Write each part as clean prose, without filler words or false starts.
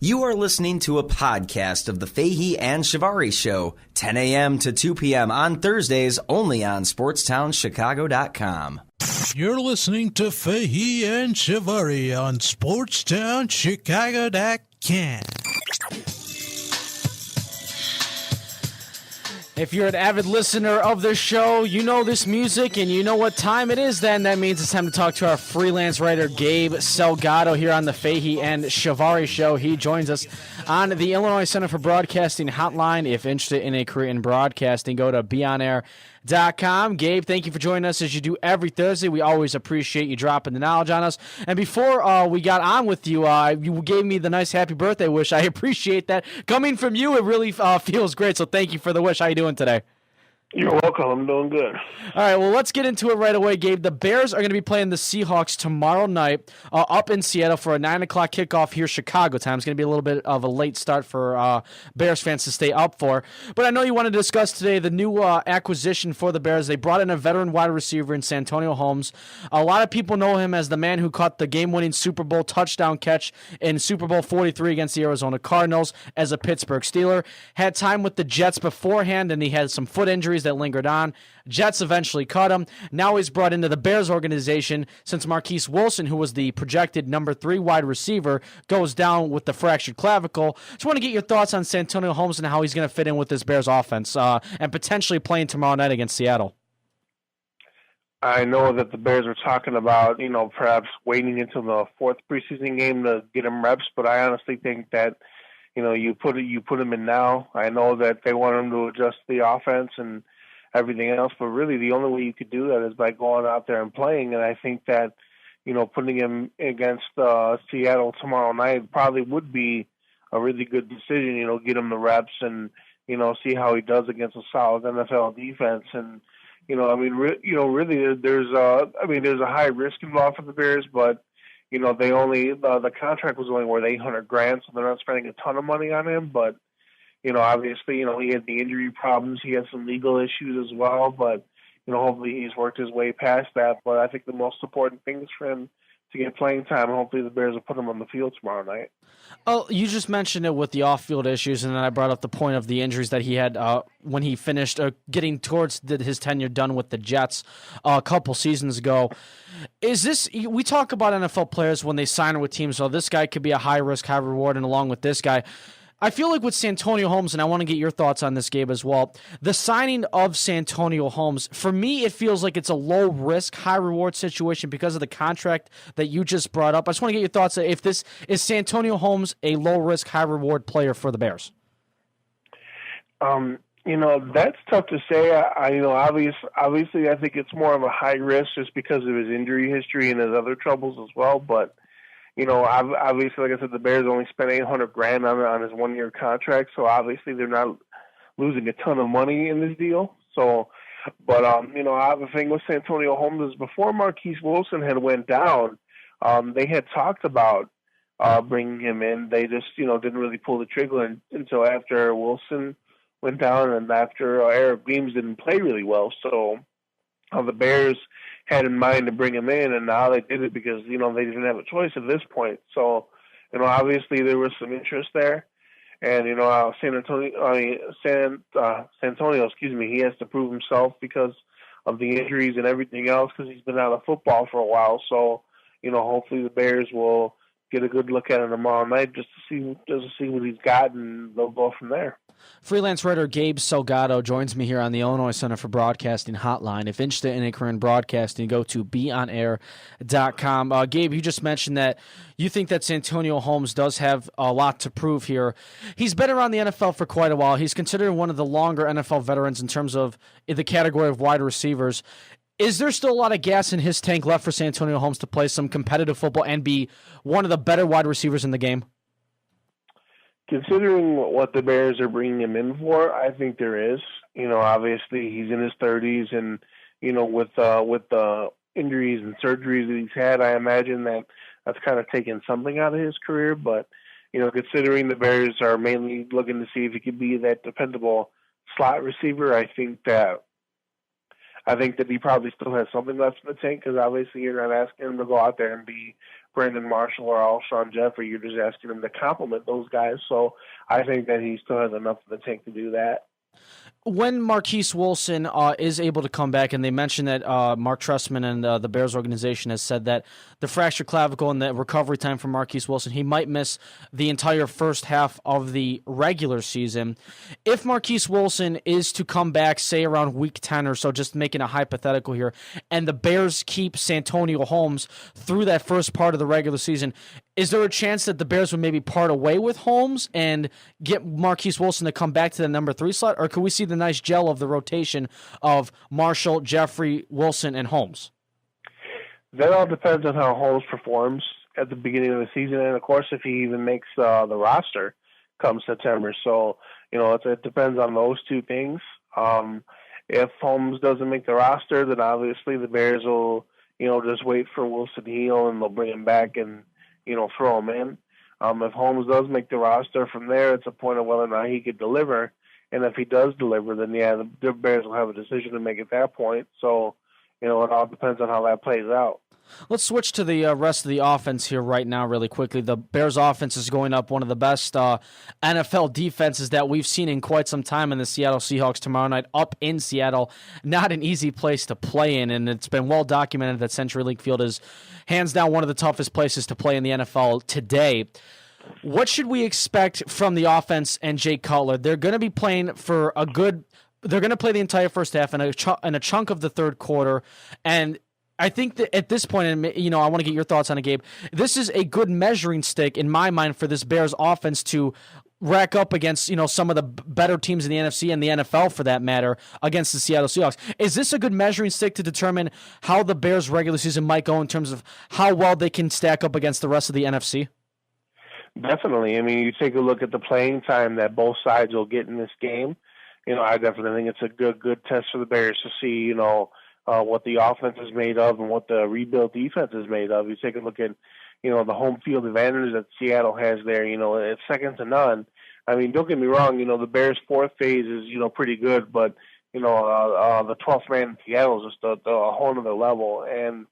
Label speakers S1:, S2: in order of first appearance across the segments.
S1: You are listening to a podcast of the Fahey and Shivari Show, 10 a.m. to 2 p.m. on Thursdays, only on SportstownChicago.com.
S2: You're listening to Fahey and Shivari on SportstownChicago.com.
S3: If you're an avid listener of this show, you know this music and you know what time it is then. That means it's time to talk to our freelance writer, Gabe Salgado, here on the Fahey and Shivari Show. He joins us on the Illinois Center for Broadcasting hotline. If interested in a career in broadcasting, go to beonair.com. Gabe, thank you for joining us as you do every Thursday. We always appreciate you dropping the knowledge on us. And before we got on with you, you gave me the nice happy birthday wish. I appreciate that. Coming from you, it really feels great, so thank you for the wish. How you doing today?
S4: You're welcome. I'm doing good.
S3: All right, well, let's get into it right away, Gabe. The Bears are going to be playing the Seahawks tomorrow night up in Seattle for a 9 o'clock kickoff here Chicago time. It's going to be a little bit of a late start for Bears fans to stay up for. But I know you want to discuss today the new acquisition for the Bears. They brought in a veteran wide receiver in Santonio Holmes. A lot of people know him as the man who caught the game-winning Super Bowl touchdown catch in Super Bowl 43 against the Arizona Cardinals as a Pittsburgh Steeler. Had time with the Jets beforehand, and he had some foot injuries that lingered on. Jets eventually cut him. Now he's brought into the Bears organization since Marquise Wilson, who was the projected number 3 wide receiver, goes down with the fractured clavicle. Just want to get your thoughts on Santonio Holmes and how he's going to fit in with this Bears offense and potentially playing tomorrow night against Seattle.
S4: I know that the Bears are talking about, perhaps waiting until the 4th preseason game to get him reps, but I honestly think that, you put him in now. I know that they want him to adjust the offense and everything else, but really the only way you could do that is by going out there and playing. And I think that, putting him against Seattle tomorrow night probably would be a really good decision. Get him the reps and see how he does against a solid NFL defense. And really, there's a high risk involved for the Bears, but they only the contract was only worth $800,000, so they're not spending a ton of money on him. But obviously, he had the injury problems, he had some legal issues as well. But hopefully he's worked his way past that. But I think the most important thing is for him to get playing time, and hopefully the Bears will put him on the field tomorrow night.
S3: Oh, you just mentioned it with the off-field issues, and then I brought up the point of the injuries that he had when he finished getting towards his tenure done with the Jets a couple seasons ago. Is this, we talk about NFL players when they sign with teams, so this guy could be a high-risk, high-reward, and along with this guy, I feel like with Santonio Holmes, and I want to get your thoughts on this, Gabe, as well, the signing of Santonio Holmes, for me, it feels like it's a low-risk, high-reward situation because of the contract that you just brought up. I just want to get your thoughts. If this is Santonio Holmes a low-risk, high-reward player for the Bears?
S4: That's tough to say. Obviously, I think it's more of a high risk just because of his injury history and his other troubles as well, but obviously, like I said, the Bears only spent $800,000 on his 1-year contract, so obviously they're not losing a ton of money in this deal. So, but the thing with Santonio Holmes is before Marquise Wilson had went down, they had talked about bringing him in. They just didn't really pull the trigger until after Wilson went down and after Eric Weems didn't play really well. So the Bears had in mind to bring him in, and now they did it because, they didn't have a choice at this point. So, obviously there was some interest there. And, Santonio, he has to prove himself because of the injuries and everything else because he's been out of football for a while. So, hopefully the Bears will get a good look at him tomorrow night just to see what he's got, and they'll go from there.
S3: Freelance writer Gabe Salgado joins me here on the Illinois Center for Broadcasting hotline. If interested in a career in broadcasting, go to beonair.com. Gabe, you just mentioned that you think that Santonio Holmes does have a lot to prove here. He's been around the NFL for quite a while. He's considered one of the longer NFL veterans in terms of the category of wide receivers. Is there still a lot of gas in his tank left for Santonio Holmes to play some competitive football and be one of the better wide receivers in the game?
S4: Considering what the Bears are bringing him in for, I think there is. Obviously he's in his 30s, and with the injuries and surgeries that he's had, I imagine that's kind of taken something out of his career. But considering the Bears are mainly looking to see if he could be that dependable slot receiver, I think that I think that he probably still has something left in the tank because obviously you're not asking him to go out there and be Brandon Marshall or Alshon Jeffrey. You're just asking him to compliment those guys. So I think that he still has enough in the tank to do that.
S3: When Marquise Wilson is able to come back, and they mentioned that Mark Trestman and the Bears organization has said that the fractured clavicle and the recovery time for Marquise Wilson, he might miss the entire first half of the regular season. If Marquise Wilson is to come back, say around week 10 or so, just making a hypothetical here, and the Bears keep Santonio Holmes through that first part of the regular season, is there a chance that the Bears would maybe part away with Holmes and get Marquise Wilson to come back to the number 3 slot, or could we see the nice gel of the rotation of Marshall, Jeffrey, Wilson, and Holmes?
S4: That all depends on how Holmes performs at the beginning of the season, and of course, if he even makes the roster come September. So, it depends on those two things. If Holmes doesn't make the roster, then obviously the Bears will, just wait for Wilson to heal, and they'll bring him back and, throw him in. If Holmes does make the roster, from there it's a point of whether or not he could deliver. And if he does deliver, then the Bears will have a decision to make at that point. So, it all depends on how that plays out.
S3: Let's switch to the rest of the offense here right now really quickly. The Bears offense is going up, one of the best NFL defenses that we've seen in quite some time in the Seattle Seahawks tomorrow night up in Seattle. Not an easy place to play in, and it's been well documented that CenturyLink Field is hands down one of the toughest places to play in the NFL today. What should we expect from the offense and Jay Cutler? They're going to be playing for they're going to play the entire first half and a chunk of the third quarter, and I think that at this point, and I want to get your thoughts on it, Gabe, this is a good measuring stick in my mind for this Bears offense to rack up against, some of the better teams in the NFC and the NFL for that matter against the Seattle Seahawks. Is this a good measuring stick to determine how the Bears regular season might go in terms of how well they can stack up against the rest of the NFC?
S4: Definitely. I mean, you take a look at the playing time that both sides will get in this game. I definitely think it's a good test for the Bears to see, what the offense is made of and what the rebuilt defense is made of. You take a look at, the home field advantage that Seattle has there, it's second to none. I mean, don't get me wrong, the Bears' fourth phase is, pretty good, but, the 12th man in Seattle is just a whole other level. And,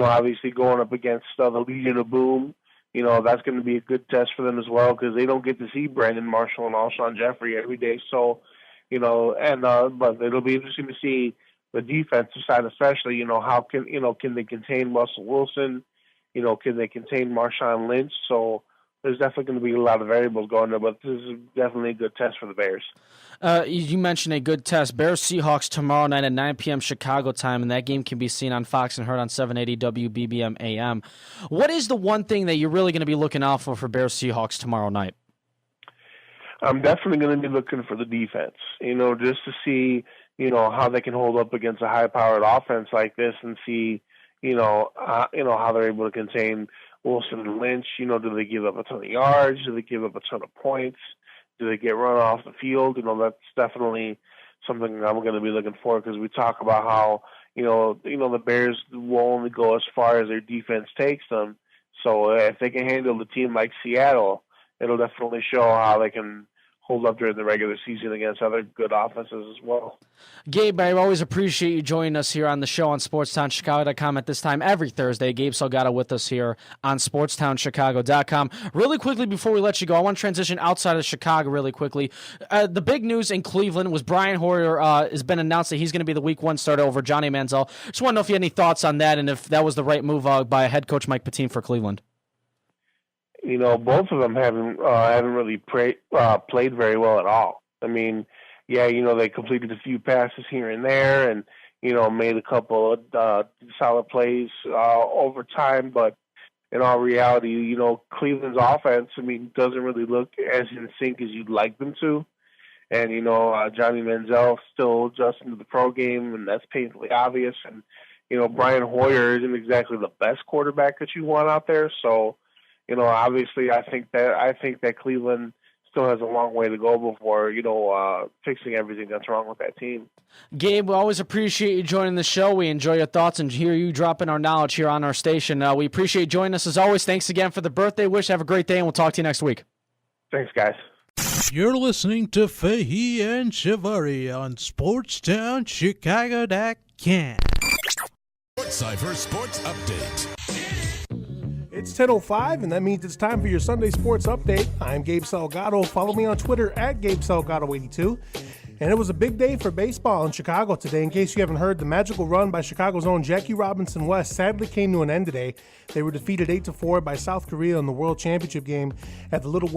S4: obviously going up against the Legion of Boom, that's going to be a good test for them as well because they don't get to see Brandon Marshall and Alshon Jeffrey every day. So, but it'll be interesting to see the defensive side, especially, how can they contain Russell Wilson? Can they contain Marshawn Lynch? So there's definitely going to be a lot of variables going there, but this is definitely a good test for the Bears.
S3: You mentioned a good test. Bears-Seahawks tomorrow night at 9 p.m. Chicago time, and that game can be seen on Fox and heard on 780 WBBM AM. What is the one thing that you're really going to be looking out for Bears-Seahawks tomorrow night?
S4: I'm definitely going to be looking for the defense, just to see, how they can hold up against a high-powered offense like this and see, how they're able to contain Wilson and Lynch. Do they give up a ton of yards? Do they give up a ton of points? Do they get run off the field? That's definitely something I'm going to be looking for because we talk about how, the Bears will only go as far as their defense takes them. So if they can handle the team like Seattle, it'll definitely show how they can hold up during the regular season against other good offenses as well.
S3: Gabe, I always appreciate you joining us here on the show on SportsTownChicago.com at this time every Thursday. Gabe Salgado with us here on SportsTownChicago.com. Really quickly before we let you go, I want to transition outside of Chicago really quickly. The big news in Cleveland was Brian Hoyer has been announced that he's going to be the Week 1 starter over Johnny Manziel. Just want to know if you had any thoughts on that and if that was the right move by head coach Mike Pettine for Cleveland.
S4: Both of them haven't really played very well at all. I mean, yeah, they completed a few passes here and there and, made a couple of solid plays over time. But in all reality, Cleveland's offense, doesn't really look as in sync as you'd like them to. And, Johnny Manziel still adjusting to the pro game, and that's painfully obvious. And, Brian Hoyer isn't exactly the best quarterback that you want out there. So, obviously, I think that Cleveland still has a long way to go before, fixing everything that's wrong with that team.
S3: Gabe, we always appreciate you joining the show. We enjoy your thoughts and hear you dropping our knowledge here on our station. We appreciate you joining us as always. Thanks again for the birthday wish. Have a great day, and we'll talk to you next week.
S4: Thanks, guys.
S2: You're listening to Fahey and Shivari on SportsTownChicago.com. Yeah.
S5: Sports Cipher Sports Update.
S6: It's 10:05, and that means it's time for your Sunday Sports Update. I'm Gabe Salgado. Follow me on Twitter at GabeSalgado82. And it was a big day for baseball in Chicago today. In case you haven't heard, the magical run by Chicago's own Jackie Robinson West sadly came to an end today. They were defeated 8-4 by South Korea in the World Championship game at the Little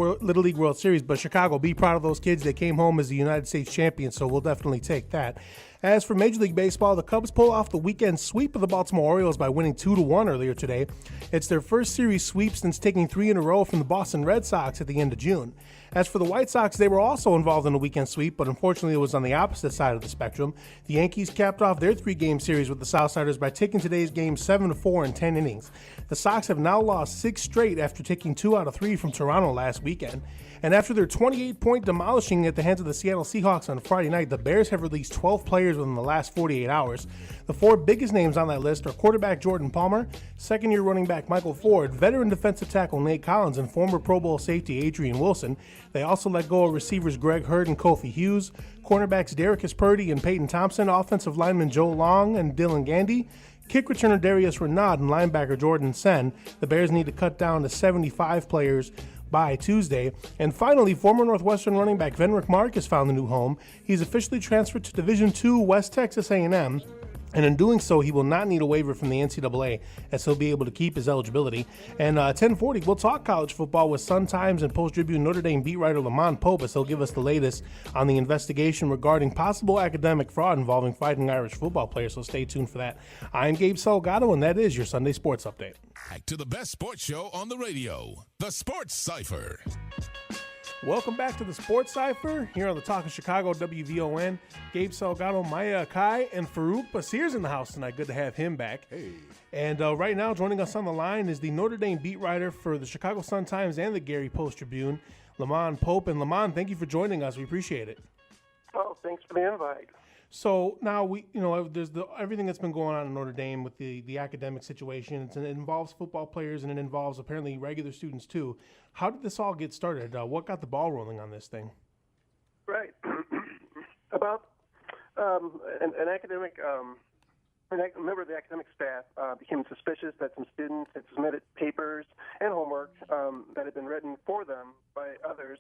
S6: League World Series. But Chicago, be proud of those kids. They came home as the United States champions, so we'll definitely take that. As for Major League Baseball, the Cubs pull off the weekend sweep of the Baltimore Orioles by winning 2-1 earlier today. It's their first series sweep since taking 3 in a row from the Boston Red Sox at the end of June. As for the White Sox, they were also involved in the weekend sweep, but unfortunately it was on the opposite side of the spectrum. The Yankees capped off their 3-game series with the Southsiders by taking today's game 7-4 in 10 innings. The Sox have now lost 6 straight after taking 2 out of 3 from Toronto last weekend. And after their 28-point demolishing at the hands of the Seattle Seahawks on Friday night, the Bears have released 12 players within the last 48 hours. The 4 biggest names on that list are quarterback Jordan Palmer, second-year running back Michael Ford, veteran defensive tackle Nate Collins, and former Pro Bowl safety Adrian Wilson. They also let go of receivers Greg Hurd and Kofi Hughes, cornerbacks Derrick Purdy and Peyton Thompson, offensive linemen Joe Long and Dylan Gandy, kick returner Darius Renaud, and linebacker Jordan Sen. The Bears need to cut down to 75 players by Tuesday. And finally, former Northwestern running back Venrick Marcus found a new home. He's officially transferred to Division II West Texas A&M. And in doing so, he will not need a waiver from the NCAA, as he'll be able to keep his eligibility. And 10:40, we'll talk college football with Sun-Times and Post-Tribune Notre Dame beat writer Lamont Pope, as he'll give us the latest on the investigation regarding possible academic fraud involving Fighting Irish football players, so stay tuned for that. I'm Gabe Salgado, and that is your Sunday Sports Update.
S5: Back to the best sports show on the radio, the Sports Cipher.
S6: Welcome back to the Sports Cipher here on the Talk of Chicago WVON. Gabe Salgado, Maya Akai, and Farouk Basir's in the house tonight. Good to have him back.
S7: Hey.
S6: And right now, joining us on the line is the Notre Dame beat writer for the Chicago Sun-Times and the Gary Post-Tribune, Lamont Pope. And Lamont, thank you for joining us. We appreciate it.
S4: Oh, thanks for the invite.
S6: So now there's everything that's been going on in Notre Dame with the academic situation. It involves football players and it involves apparently regular students too. How did this all get started? What got the ball rolling on this thing?
S7: Right. About an academic, a member of the academic staff became suspicious that some students had submitted papers and homework that had been written for them by others.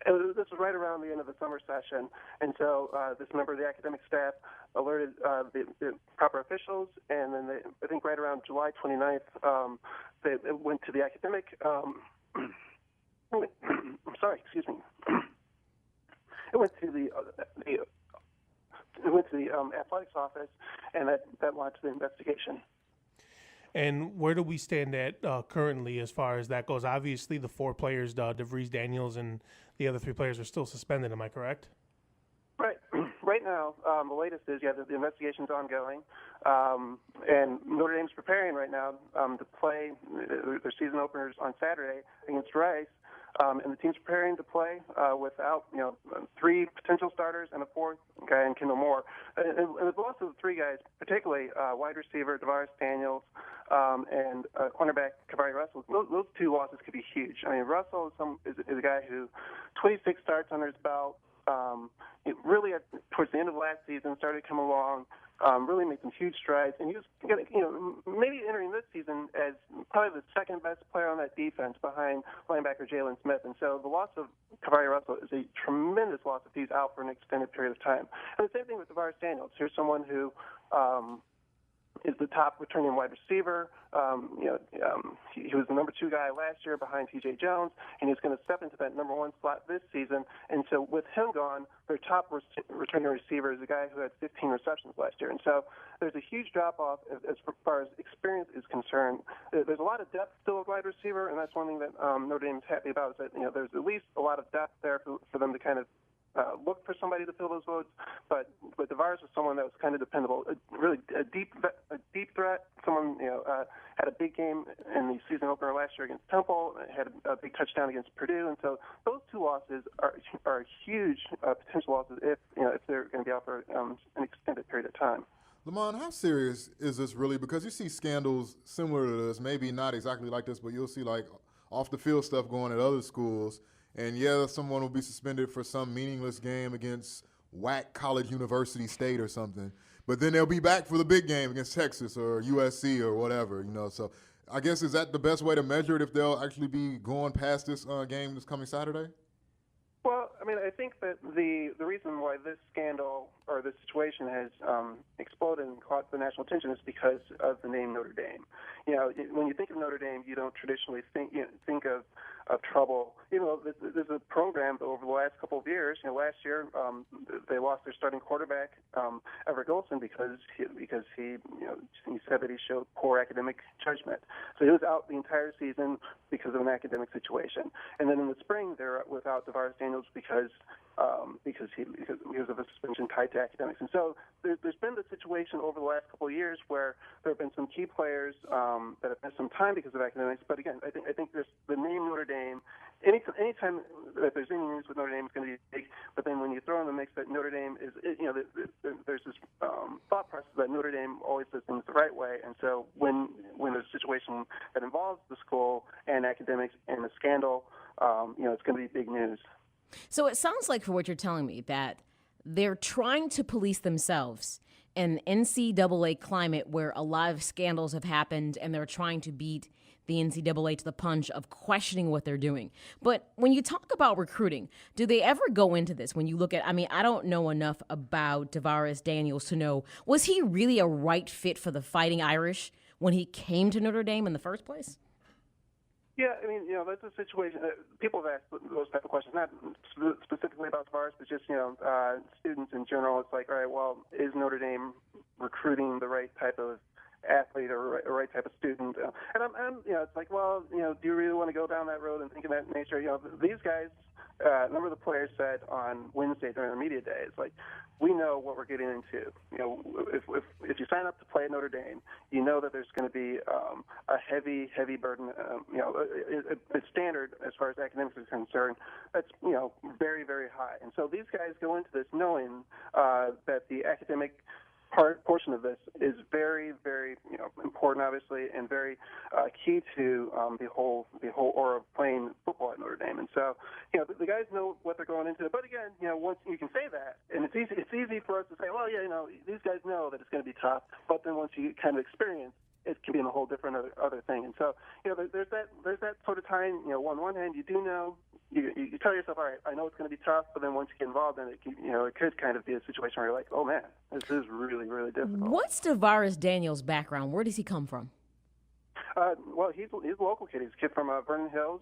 S7: And this was right around the end of the summer session. And so this member of the academic staff alerted the proper officials, and then I think right around July 29th, they went to the academic I'm sorry, excuse me. It went to the athletics office, and that launched the investigation.
S6: And where do we stand at currently as far as that goes? Obviously, the 4 players, DeVries, Daniels, and the other 3 players are still suspended. Am I correct?
S7: Right. Right now, the latest is, the investigation's ongoing, and Notre Dame's preparing right now to play their season openers on Saturday against Rice. And the team's preparing to play without, 3 potential starters and a 4th guy in Kendall Moore. And the loss of the 3 guys, particularly wide receiver DeVaris Daniels and cornerback Kavari Russell, those 2 losses could be huge. I mean, Russell is a guy who 26 starts under his belt. Really, towards the end of last season, started to come along. Really made some huge strides, and he was, maybe entering this season as probably the second best player on that defense behind linebacker Jalen Smith. And so the loss of Kavari Russell is a tremendous loss if he's out for an extended period of time. And the same thing with DeVaris Daniels. Here's someone who is the top returning wide receiver. He was the number 2 guy last year behind T.J. Jones, and he's going to step into that number 1 slot this season. And so with him gone, their top returning receiver is a guy who had 15 receptions last year. And so there's a huge drop-off as far as experience is concerned. There's a lot of depth still at wide receiver, and that's one thing that Notre Dame's happy about is that, there's at least a lot of depth there for them to kind of look for somebody to fill those votes, but DeVaris was someone that was kind of dependable, really a deep threat. Someone had a big game in the season opener last year against Temple, had a big touchdown against Purdue, and so those 2 losses are huge potential losses if they're going to be out for an extended period of time.
S8: Lamont, how serious is this really? Because you see scandals similar to this, maybe not exactly like this, but you'll see like off the field stuff going at other schools. And someone will be suspended for some meaningless game against whack college university state or something. but then they'll be back for the big game against Texas or USC or whatever, So I guess, is that the best way to measure it, if they'll actually be going past this game this coming Saturday?
S7: Well, I mean, I think that the reason why this scandal or this situation has exploded and caught the national attention is because of the name Notre Dame. When you think of Notre Dame, you don't traditionally think of trouble. There's a program that over the last couple of years. Last year they lost their starting quarterback, Everett Golson, because he said that he showed poor academic judgment. So he was out the entire season because of an academic situation. And then in the spring they're without DeVaris Daniels because of a suspension tied to academics. And so there's been the situation over the last couple of years where there have been some key players that have missed some time because of academics. But again, I think there's the name Notre Dame. Anytime that there's any news with Notre Dame, it's going to be big. But then when you throw in the mix that Notre Dame is, there's this thought process that Notre Dame always does things the right way. And so when there's a situation that involves the school and academics and a scandal, it's going to be big news.
S9: So it sounds like, for what you're telling me, that they're trying to police themselves in NCAA climate where a lot of scandals have happened, and they're trying to beat the NCAA to the punch of questioning what they're doing. But when you talk about recruiting, do they ever go into this? When you look at, I don't know enough about DeVaris Daniels to know, was he really a right fit for the Fighting Irish when he came to Notre Dame in the first place?
S7: Yeah, that's a situation. People have asked those type of questions, not specifically about DeVaris, but just, students in general. It's like, all right, well, is Notre Dame recruiting the right type of athlete or right type of student? And I'm it's like, well, do you really want to go down that road and think of that nature? These guys, a number of the players said on Wednesday during their media day, it's like, we know what we're getting into. If you sign up to play at Notre Dame, you know that there's going to be a heavy burden. A standard as far as academics is concerned, that's very, very high. And so these guys go into this knowing that the academic portion of this is very, very important, obviously, and very key to the whole aura of playing football at Notre Dame. And so, the guys know what they're going into. But again, once you can say that, and it's easy for us to say, well, these guys know that it's going to be tough. But then once you kind of experience, it can be a whole different other thing. And so, there's that sort of time. On one hand, you do know. You tell yourself, all right, I know it's going to be tough, but then once you get involved in it, it could kind of be a situation where you're like, oh man, this is really, really difficult.
S9: What's DeVaris Daniels' background? Where does he come from?
S7: Well, he's a local kid. He's a kid from Vernon Hills.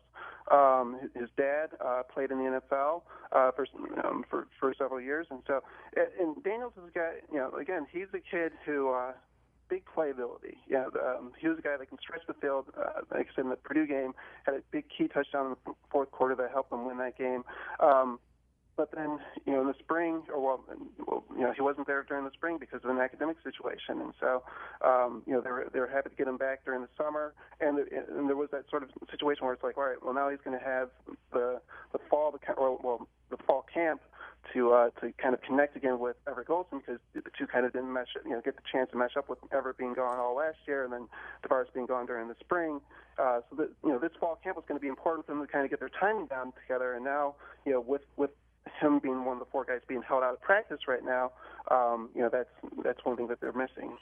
S7: His dad played in the NFL for several years, and so and Daniels is a guy. Again, he's a kid who. Big playability. He was a guy that can stretch the field. Like I said, in the Purdue game, had a big key touchdown in the fourth quarter that helped them win that game. But then, in the spring, he wasn't there during the spring because of an academic situation, and so, they were happy to get him back during the summer. And there was that sort of situation where it's like, all right, well, now he's going to have the fall camp to kind of connect again with Everett Golson, because the two kind of didn't get the chance to match up with Everett being gone all last year, and then DeVaris being gone during the spring. So that this fall camp was going to be important for them to kind of get their timing down together. And now, with him being one of the four guys being held out of practice right now, that's one thing that they're missing.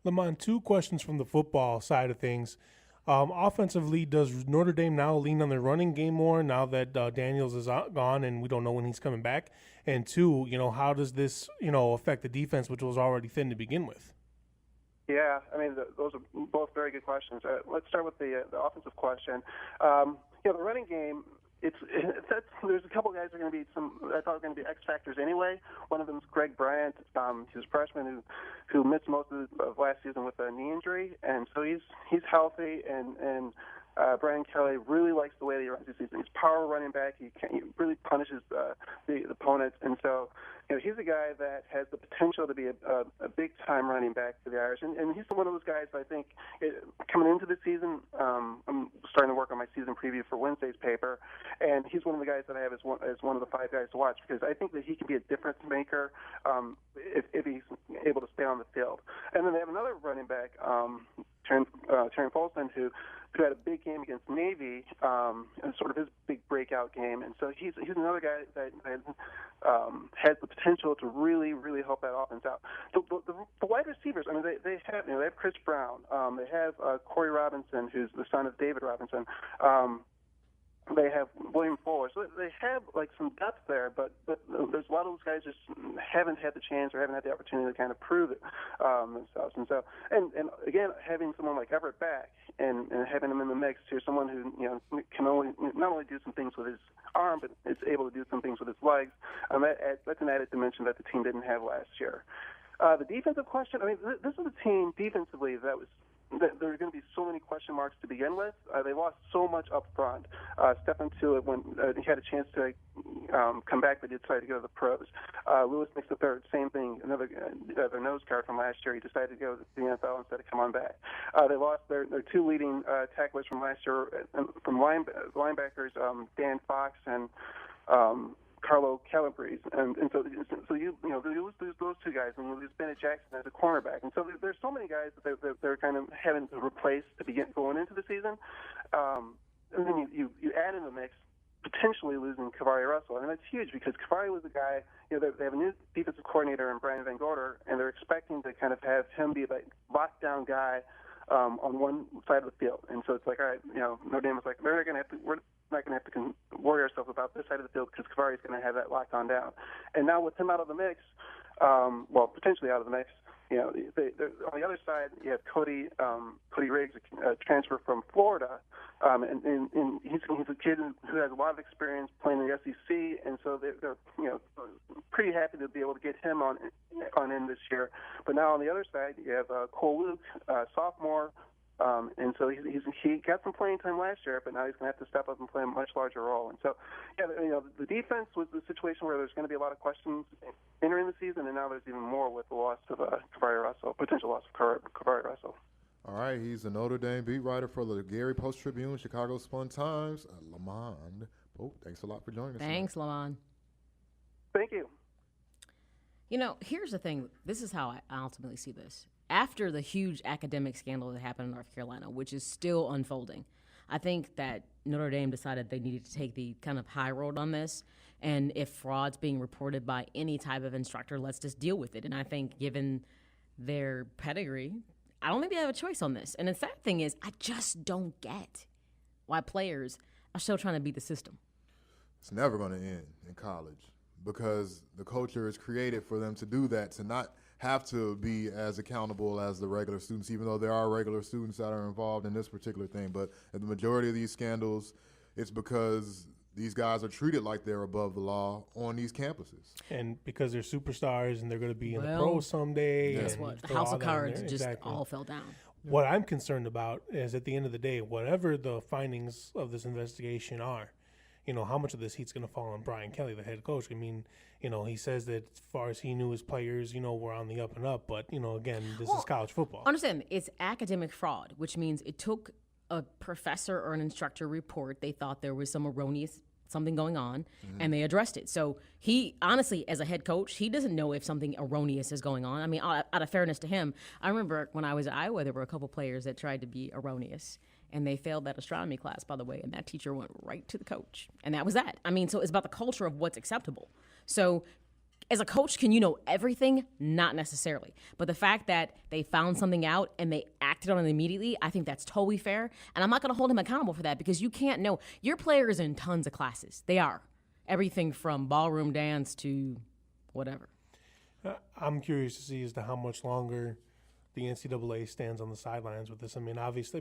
S6: Lamont, two questions from the football side of things. Offensively, does Notre Dame now lean on their running game more now that Daniels is gone and we don't know when he's coming back? And two, how does this, affect the defense, which was already thin to begin with?
S7: Yeah, those are both very good questions. Let's start with the offensive question. The running game, there's a couple guys that are going to be I thought were going to be X factors anyway. One of them is Greg Bryant. He's a freshman who missed most of last season with a knee injury, and so he's healthy. And Brian Kelly really likes the way that he runs this season. He's power running back. He really punishes the opponents, and so he's a guy that has the potential to be a big time running back for the Irish. And he's one of those guys I think coming into the season. I'm starting to work on my season preview for Wednesday's paper, and he's one of the guys that I have as one of the five guys to watch, because I think that he can be a difference maker if he's able to stay on the field. And then they have another running back, Terry Folson, who who had a big game against Navy, and sort of his big breakout game. And so he's another guy that has the potential to really, really help that offense out. The wide receivers, I mean, they have Chris Brown, they have Corey Robinson, who's the son of David Robinson. They have William Fuller, so they have like some depth there, but there's a lot of those guys just haven't had the chance or haven't had the opportunity to kind of prove it themselves. And so, and again, having someone like Everett back and having him in the mix here, someone who can not only do some things with his arm, but is able to do some things with his legs. That's an added dimension that the team didn't have last year. The defensive question, I mean, this is a team defensively that there are going to be so many question marks to begin with. They lost so much up front. Step into it when he had a chance to come back, but he decided to go to the pros. Lewis Nix the third, same thing, another nose guard from last year. He decided to go to the NFL instead of come on back. They lost their two leading tacklers from last year, from linebackers, Dan Fox and Carlo Calabrese, and so you lose those two guys, and you lose Bennett Jackson as a cornerback, and so there's so many guys that they're kind of having to replace to begin going into the season, and then you add in the mix potentially losing Kavari Russell, and that's huge because Kavari was a guy, they have a new defensive coordinator in Brian Van Gorder, and they're expecting to kind of have him be the lockdown guy on one side of the field, and so it's like, all right, Notre Dame was like, we're not going to have to worry ourselves about this side of the field because Kavari is going to have that locked on down. And now with him out of the mix, potentially out of the mix, on the other side, you have Cody Riggs, a transfer from Florida, and he's a kid who has a lot of experience playing in the SEC, and so they're pretty happy to be able to get him on in this year. But now on the other side, you have Cole Luke, sophomore. And so he got some playing time last year, but now he's going to have to step up and play a much larger role. And so, the defense was the situation where there's going to be a lot of questions entering the season, and now there's even more with the loss of Kavari Russell, potential loss of Kavari Russell.
S8: All right, he's a Notre Dame beat writer for the Gary Post-Tribune, Chicago Sun-Times, Lamond. Oh, thanks a lot for joining us.
S9: Thanks, Lamond.
S7: Thank you.
S9: Here's the thing. This is how I ultimately see this. After the huge academic scandal that happened in North Carolina, which is still unfolding, I think that Notre Dame decided they needed to take the kind of high road on this. And if fraud's being reported by any type of instructor, let's just deal with it. And I think given their pedigree, I don't think they have a choice on this. And the sad thing is, I just don't get why players are still trying to beat the system.
S8: It's never going to end in college because the culture is created for them to do that, to not have to be as accountable as the regular students, even though there are regular students that are involved in this particular thing. But the majority of these scandals, it's because these guys are treated like they're above the law on these campuses.
S6: And because they're superstars and they're going to be in the pros someday.
S9: Guess what? The house of cards just all fell down.
S6: What I'm concerned about is at the end of the day, whatever the findings of this investigation are, how much of this heat's going to fall on Brian Kelly, the head coach. I mean, he says that as far as he knew, his players, were on the up and up. But, again, this is college football.
S9: Understand, it's academic fraud, which means it took a professor or an instructor report. They thought there was some erroneous something going on, and they addressed it. So he, honestly, as a head coach, he doesn't know if something erroneous is going on. I mean, out of fairness to him, I remember when I was at Iowa, there were a couple players that tried to be erroneous. And they failed that astronomy class, by the way, and that teacher went right to the coach. And that was that. I mean, so it's about the culture of what's acceptable. So as a coach, can you know everything? Not necessarily. But the fact that they found something out and they acted on it immediately, I think that's totally fair. And I'm not going to hold him accountable for that because you can't know. Your players in tons of classes. They are. Everything from ballroom dance to whatever.
S6: I'm curious to see as to how much longer the NCAA stands on the sidelines with this. I mean, obviously,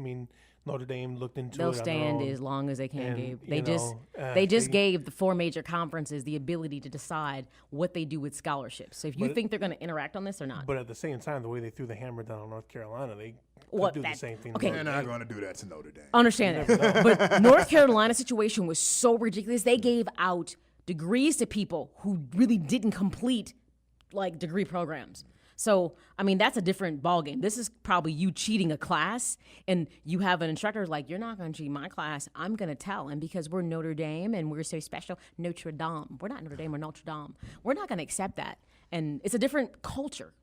S6: Notre Dame looked into
S9: They'll
S6: it. They'll
S9: stand as long as they can, Gabe. They just gave the four major conferences the ability to decide what they do with scholarships. So if you think they're going to interact on this or not.
S6: But at the same time, the way they threw the hammer down on North Carolina, they could do the same thing.
S9: Okay.
S8: They're not going to do that to Notre Dame.
S9: Understand that. But North Carolina's situation was so ridiculous. They gave out degrees to people who really didn't complete, degree programs. So, that's a different ballgame. This is probably you cheating a class, and you have an instructor like, you're not going to cheat my class. I'm going to tell. And because we're Notre Dame and we're so special, Notre Dame. We're not Notre Dame, we're Notre Dame. We're not going to accept that. And it's a different culture.